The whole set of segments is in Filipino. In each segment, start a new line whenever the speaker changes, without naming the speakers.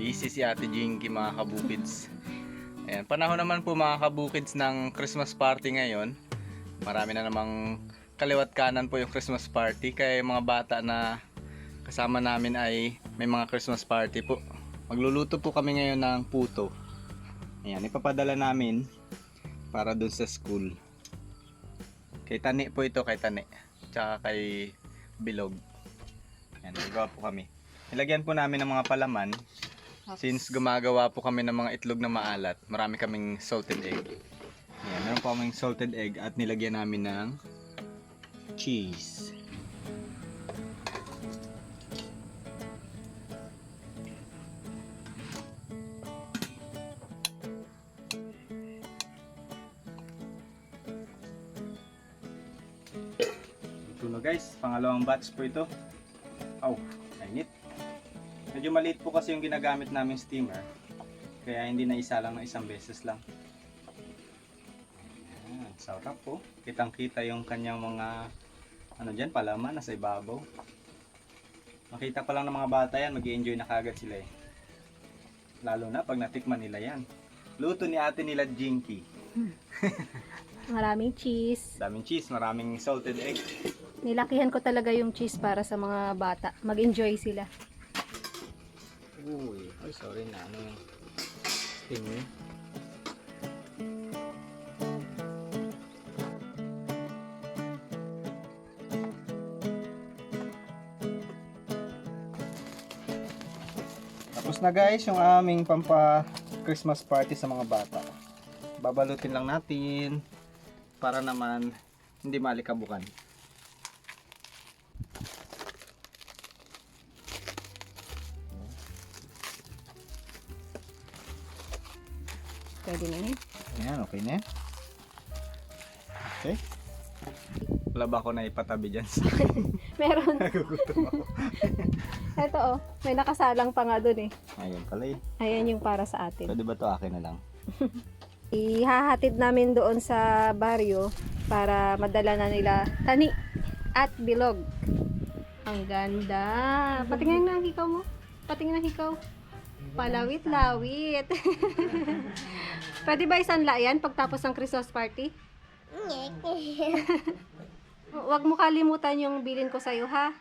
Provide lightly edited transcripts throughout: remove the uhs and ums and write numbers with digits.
Busy si Ate Jinky mga kabukids. Ayan, panahon naman po mga kabukids ng Christmas party ngayon. Marami na namang kaliwat kanan po yung Christmas party. Kaya yung mga bata na kasama namin ay may mga Christmas party po. Magluluto po kami ngayon ng puto. Ayan, ipapadala namin para dun sa school. Kay Tani po ito, kay Tani. Tsaka kay Bilog. Ayan, nagawa po kami. Nilagyan po namin ng mga palaman. Since gumagawa po kami ng mga itlog na maalat, marami kaming salted egg. Ayan, meron po kaming salted egg at nilagyan namin ng cheese. Ito na guys, pangalawang batch po ito. Oh, init. Medyo maliit po kasi yung ginagamit naming steamer. Kaya hindi na isa lang na isang beses lang. Ayan, sarap po. Kitang kita yung kanyang mga palaman nasa ibabaw. Makita pa lang ng mga bata yan, mag-i-enjoy na kagad sila eh. Lalo na pag natikman nila yan. Luto ni ate nila Jinky.
Maraming cheese.
Daming cheese, maraming salted egg.
Nilakihan ko talaga yung cheese para sa mga bata. Mag-enjoy sila.
Uy, ay sorry na yung steam eh. Tapos na guys yung aming pampa Christmas party sa mga bata. Babalutin lang natin para naman hindi malikabukan.
Pwede na yun.
Ayan, okay na yan. Okay. Wala ba ako na ipatabi dyan?
Meron.
Nagugutom ako.
Ito oh, may nakasalang pa nga dun eh.
Ayun pala eh.
Ayan yung para sa atin.
Pwede ba to akin na lang?
Ihahatid namin doon sa baryo para madala na nila Tani at Bilog. Ang ganda. Patingin ng hikaw mo. Patingin ng hikaw. Palawit-lawit. Pwede ba isanla yan pagtapos ng Christmas party? Huwag mo kalimutan yung bilin ko sa'yo, ha?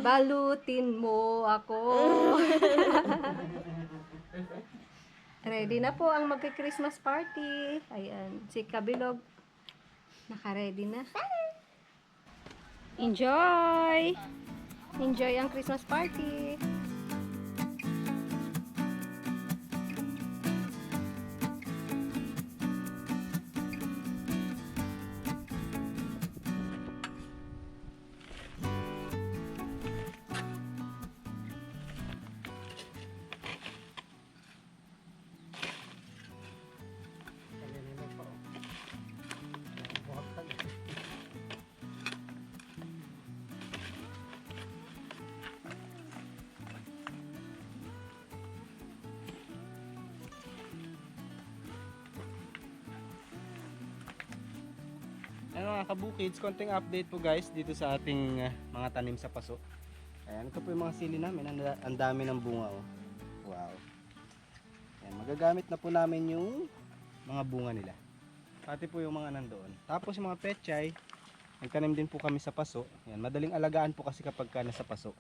Balutin mo ako. Ready na po ang magka-Christmas party. Ayan, si Kabilog. Naka-ready na. Enjoy! Enjoy ang Christmas party.
Ano mga kabukids, konting update po guys dito sa ating mga tanim sa paso. Ayan, ito po yung mga sili namin, ang dami ng bunga oh. Wow. Ayan, magagamit na po namin yung mga bunga nila. Pati po yung mga nandoon. Tapos yung mga pechay, nagtanim din po kami sa paso. Ayan, madaling alagaan po kasi kapag ka nasa paso.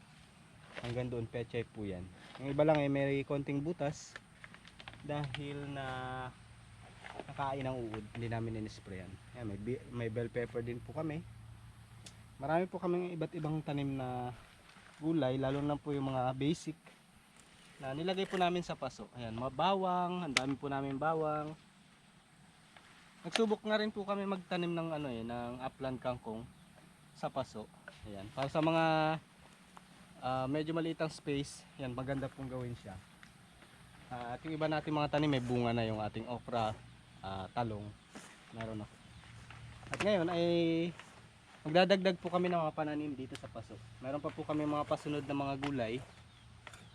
Hanggang doon pechay po yan. Yung iba lang may konting butas dahil na nakain ng uod, hindi namin in-sprayan. Ayan, may bell pepper din po kami. Marami po kaming iba't ibang tanim na gulay, lalo na po yung mga basic na nilagay po namin sa paso. Ayan, mga bawang, ang dami po namin bawang. Nagsubok na rin po kami magtanim ng ng upland kangkong sa paso. Ayan, para sa mga medyo maliit ang space, yan maganda pong gawin siya. At yung iba natin mga tanim may bunga na, yung ating okra, talong, meron na. At ngayon ay magdadagdag po kami ng mga pananim dito sa paso. Meron pa po kami mga pasunod na mga gulay.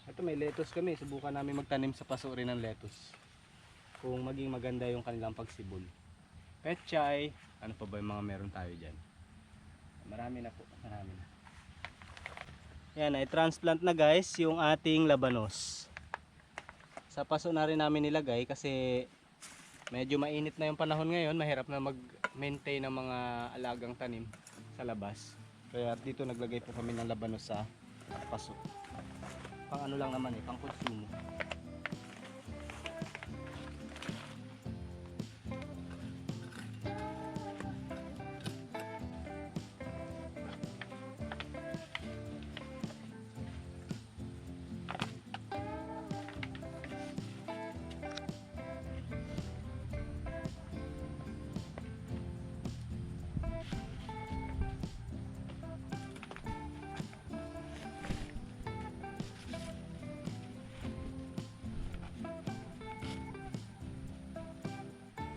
Ito may lettuce kami, subukan namin magtanim sa paso rin ng lettuce kung maging maganda yung kanilang pagsibol. Pechay, ano pa ba yung mga meron tayo dyan? Marami na po, marami na. Yan, ay transplant na guys yung ating labanos. Sa paso na rin namin nilagay kasi medyo mainit na yung panahon ngayon, mahirap na mag-maintain ng mga alagang tanim sa labas. Kaya dito naglagay po kami ng labanos sa paso. Pang ano lang naman pang konsumo.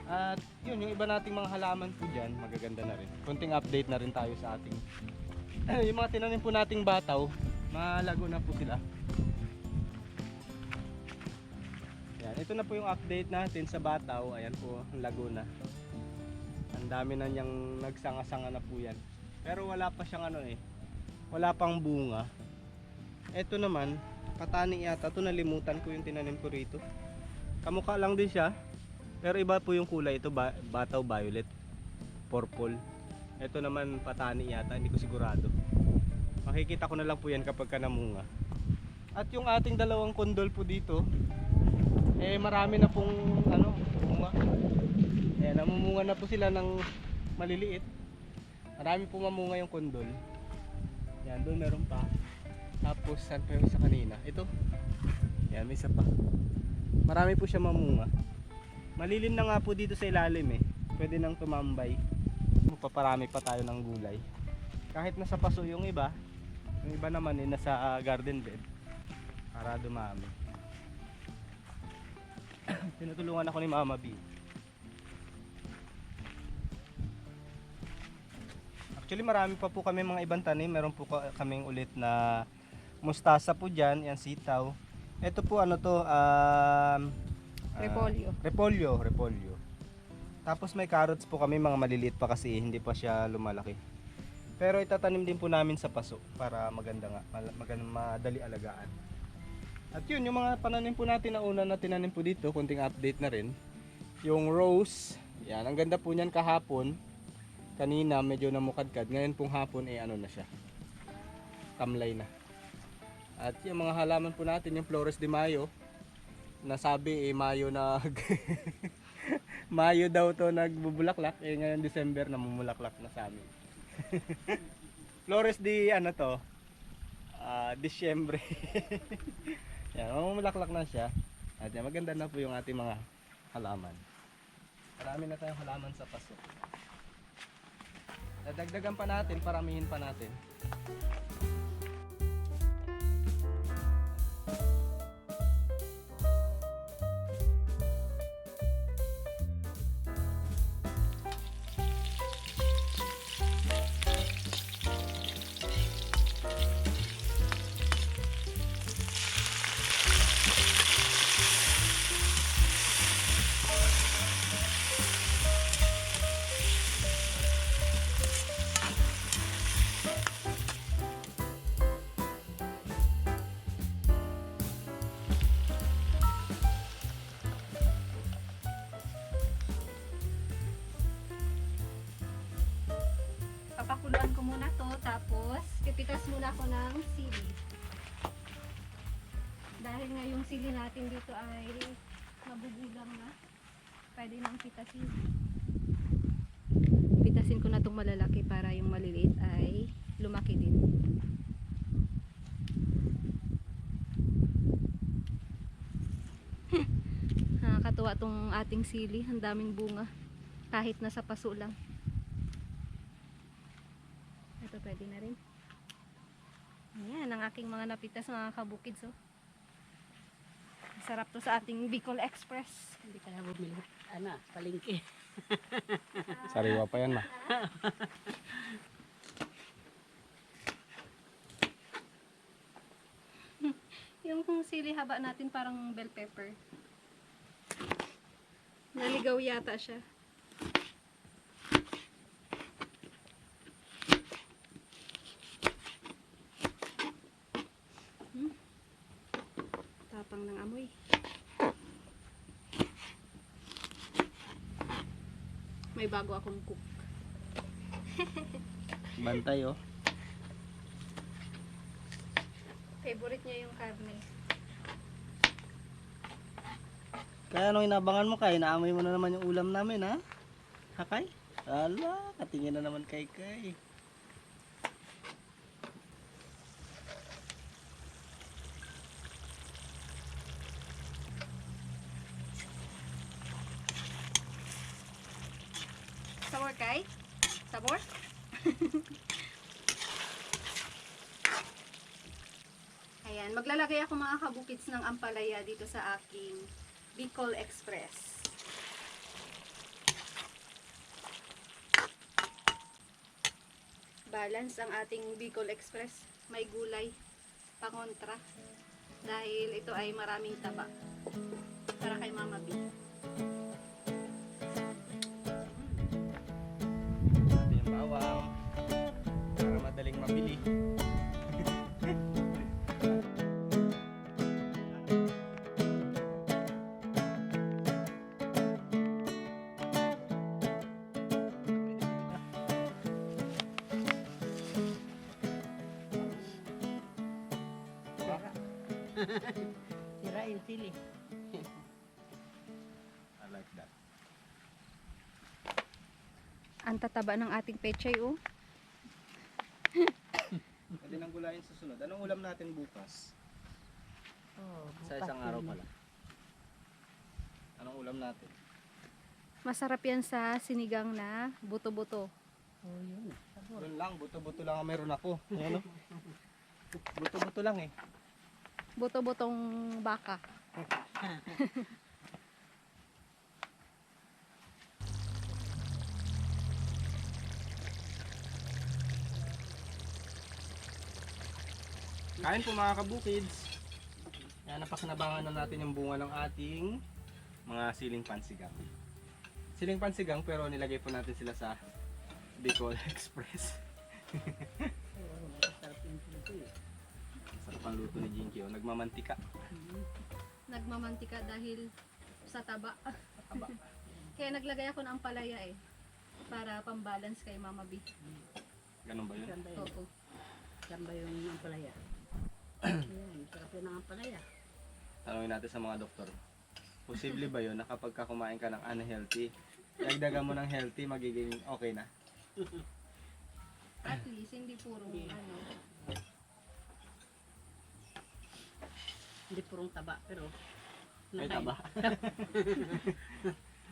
At yun, yung iba nating mga halaman po dyan, magaganda na rin. Kunting update na rin tayo sa ating yung mga tinanim po nating bataw, malago na po sila. Yan, ito na po yung update natin sa bataw. Ayan po, ang lago na. Ang dami na niyang nagsanga-sanga na po yan. Pero wala pa siyang wala pang bunga. Ito naman, patani yata. Ito nalimutan ko yung tinanim ko rito. Kamukha lang din siya. Pero iba po yung kulay, ito bataw violet, purple. Ito naman patani yata, hindi ko sigurado. Makikita ko na lang po yan kapag namunga. At yung ating dalawang kondol po dito, marami na pong bunga. Namumunga na po sila ng maliliit. Marami po mamunga yung kondol. Yan, doon meron pa. Tapos saan pa yung isa kanina? Ito. Yan, may isa pa. Marami po siya mamunga. Malilim na nga po dito sa ilalim Pwede nang tumambay. Paparami pa tayo ng gulay. Kahit nasa paso yung iba naman nasa garden bed para dumami. Tinutulungan ako ni Mama B. Actually marami pa po kami mga ibang tanim. Meron po kaming ulit na mustasa po dyan. Yan, sitaw. Ito po repolyo. Tapos may carrots po kami, mga maliliit pa kasi hindi pa siya lumalaki. Pero itatanim din po namin sa paso para maganda nga, madali alagaan. At yun, yung mga pananim po natin na una na tinanim po dito, kunting update na rin. Yung rose, yan, ang ganda po niyan kahapon. Kanina medyo namukadkad, ngayon pong hapon na siya. Tamlay na. At yung mga halaman po natin, yung Flores de Mayo, nasabi Mayo Mayo daw to nagbubulaklak, ngayon December namumulaklak na sa amin. Flores di Disyembre. Yan, mamumulaklak na siya. At yan, maganda na po yung ating mga halaman. Marami na tayong halaman sa paso. Dadagdagan pa natin, paramihin pa natin.
Papakuluan ko muna to, tapos pipitas muna ako ng sili. Dahil nga yung sili natin dito ay mabubugang na, pwede nang pitasin. Pitasin ko na itong malalaki para yung maliliit ay lumaki din. Nakakatuwa tong ating sili, ang daming bunga kahit nasa paso lang. Ito pwede na rin. Ayan ang aking mga napitas, mga kabukids. Sarap to sa ating Bicol Express.
Hindi ka na bumili. Palengke.
Sariwa pa yan, ma.
Yung sili haba natin parang bell pepper. Naligaw yata siya. Tapang ng amoy. May bago akong cook.
Bantay oh.
Favorite niya yung karne.
Kaya nung inabangan mo kay, naamoy mo na naman yung ulam namin ha? Hakay? Ala, katingin na naman kay kay.
Sabor kay? Sabor? Ayan, maglalagay ako mga kabukits ng ampalaya dito sa aking Bicol Express. Balance ang ating Bicol Express. May gulay, pangontra. Dahil ito ay maraming taba. Para kay Mama B.
Natin yung bawang. Para madaling mabili.
Sira yung sili.
I like that.
Ang tataba ng ating pechay, oh.
Pwede nang gulayin sa sunod. Anong ulam natin bukas?
Oh,
Sa isang araw pala. Anong ulam natin?
Masarap yan sa sinigang na buto-buto.
Oh, yun. Sabor.
Yun lang, buto-buto lang ang meron ako. Ayan o. Buto-buto lang eh.
Buto-butong baka.
Kain po mga kabukids. Yan, napakinabangan na natin yung bunga ng ating mga siling pansigang. Siling pansigang pero nilagay po natin sila sa Bicol Express.
Oh, masarap yung sili ko eh.
Sarap ang luto ni Jinky o. Nagmamantika.
Nagmamantika dahil sa taba.
Aba.
Kaya naglagay ako ng ampalaya eh. Para pambalance kay Mama B.
Ganun ba yun?
Saan ba yun?
Oo.
Saan ba yung ampalaya? Ayan, sarap yun ang ampalaya.
Tanungin natin sa mga doktor. Posible ba yun na kapag ka kumain ka ng unhealthy, dagdagan mo ng healthy, magiging okay na?
At least, hindi purong ano.
Hindi purong taba, pero
May
nakain.
taba.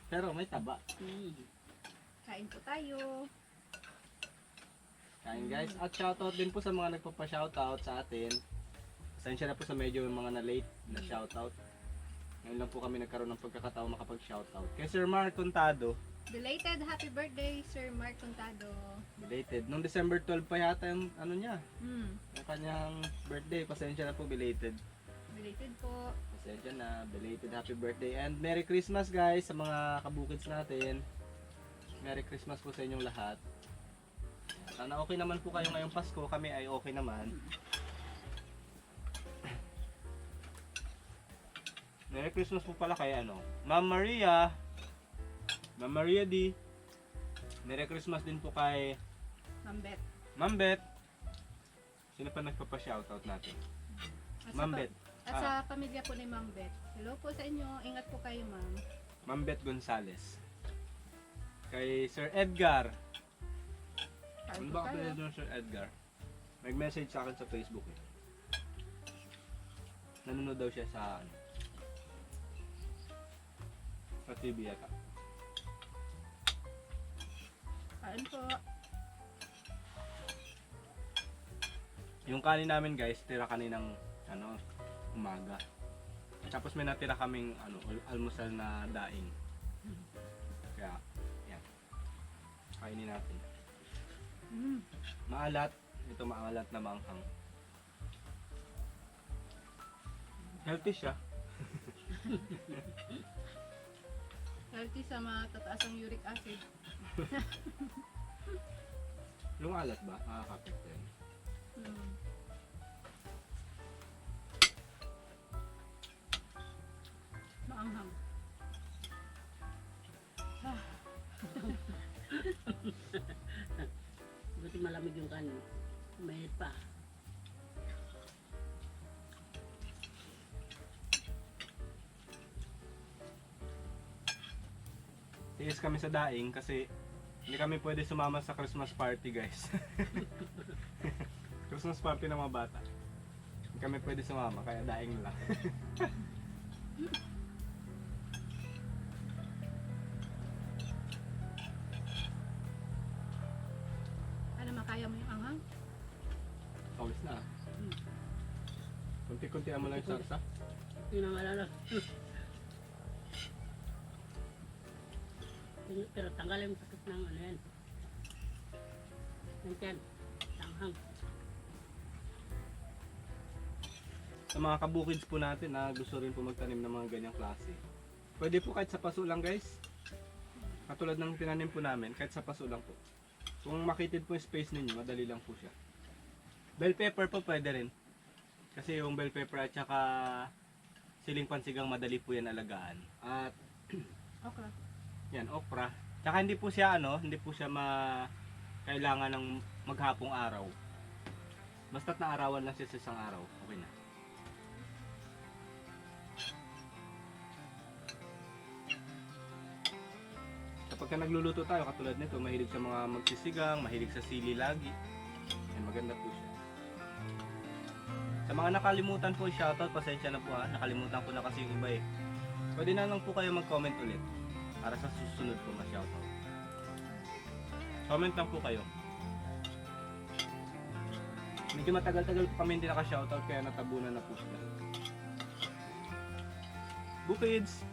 Pero may taba.
Kain po tayo.
Kain guys. At shoutout din po sa mga nagpapa-shoutout sa atin. Pasensya na po sa medyo mga na-late na shoutout. Ngayon lang po kami nagkaroon ng pagkakataon makapag-shoutout. Kay Sir Mark Contado.
Belated happy birthday, Sir Mark Contado.
Belated. Nung December 12 pa yata yung ano niya.
Hmm.
Yung kanyang birthday. Pasensya na po, belated.
Belated po.
Pasensya na. Belated happy birthday. And Merry Christmas guys sa mga kabukids natin. Merry Christmas po sa inyong lahat. Sana okay naman po kayo ngayong Pasko. Kami ay okay naman. Merry Christmas po pala kay ano, Ma'am Maria. Ma'am Maria D. Merry Christmas din po kay
Mambet.
Ma'am Bet. Sino pa nagpapa-shoutout natin? Ma'am Bet.
At sa pamilya po ni Mambet. Hello po sa inyo. Ingat po kayo, ma'am.
Ma'am Bet Gonzales. Kay Sir Edgar.
Kain
Ano
po
ba
tayo.
kapatid ng Sir Edgar? Nag-message sa akin sa Facebook eh. Nanonood daw siya sa ano, sa TV yata.
Kain po.
Yung kanin namin guys, tira kaninang ano, umaga. Tapos may natira kaming ano, almusal na daing. Kaya, yan. Kainin natin. Maalat. Ito maalat na maanghang. Healthy siya.
Healthy sa matataas ang uric acid.
Yung alat ba? Makakapit din.
Hmm. Maanghang.
kan, may pa.
Tiis kami sa daing kasi hindi kami pwede sumama sa Christmas party guys. Christmas party ng mga bata. Hindi kami pwede sumama kaya daing lang.
Ano, makaya mo yung anghang?
Pawis na. Kunti-kuntian mo lang yung sarsa.
Hindi na malala. Pero tanggalin mo sakit ng ano yan. Ng tiyan. Tanghang.
Sa mga kabukids po natin na gusto rin po magtanim ng mga ganyang klase. Pwede po kahit sa paso lang guys. Katulad ng tinanim po namin, kahit sa paso lang po. Kung makitid po yung space ninyo, madali lang po siya. Bell pepper po pwede rin. Kasi yung bell pepper at saka siling pansigang madali po yan alagaan. At
Okay.
yan, okra. Tsaka hindi po siya hindi po siya kailangan ng maghapong araw. Basta't naarawan lang siya sa isang araw, okay na. Kapag ka nagluluto tayo, katulad nito, mahilig sa mga magsisigang, mahilig sa sili lagi. Yan, maganda po siya. Sa mga nakalimutan po, shoutout, pasensya na po ha, nakalimutan ko na kasi yung iba eh. Pwede na lang po kayo mag-comment ulit para sa susunod po ma-shoutout. Comment lang po kayo. Medyo matagal-tagal po kami hindi naka-shoutout kaya natabunan na po sila. Bukids!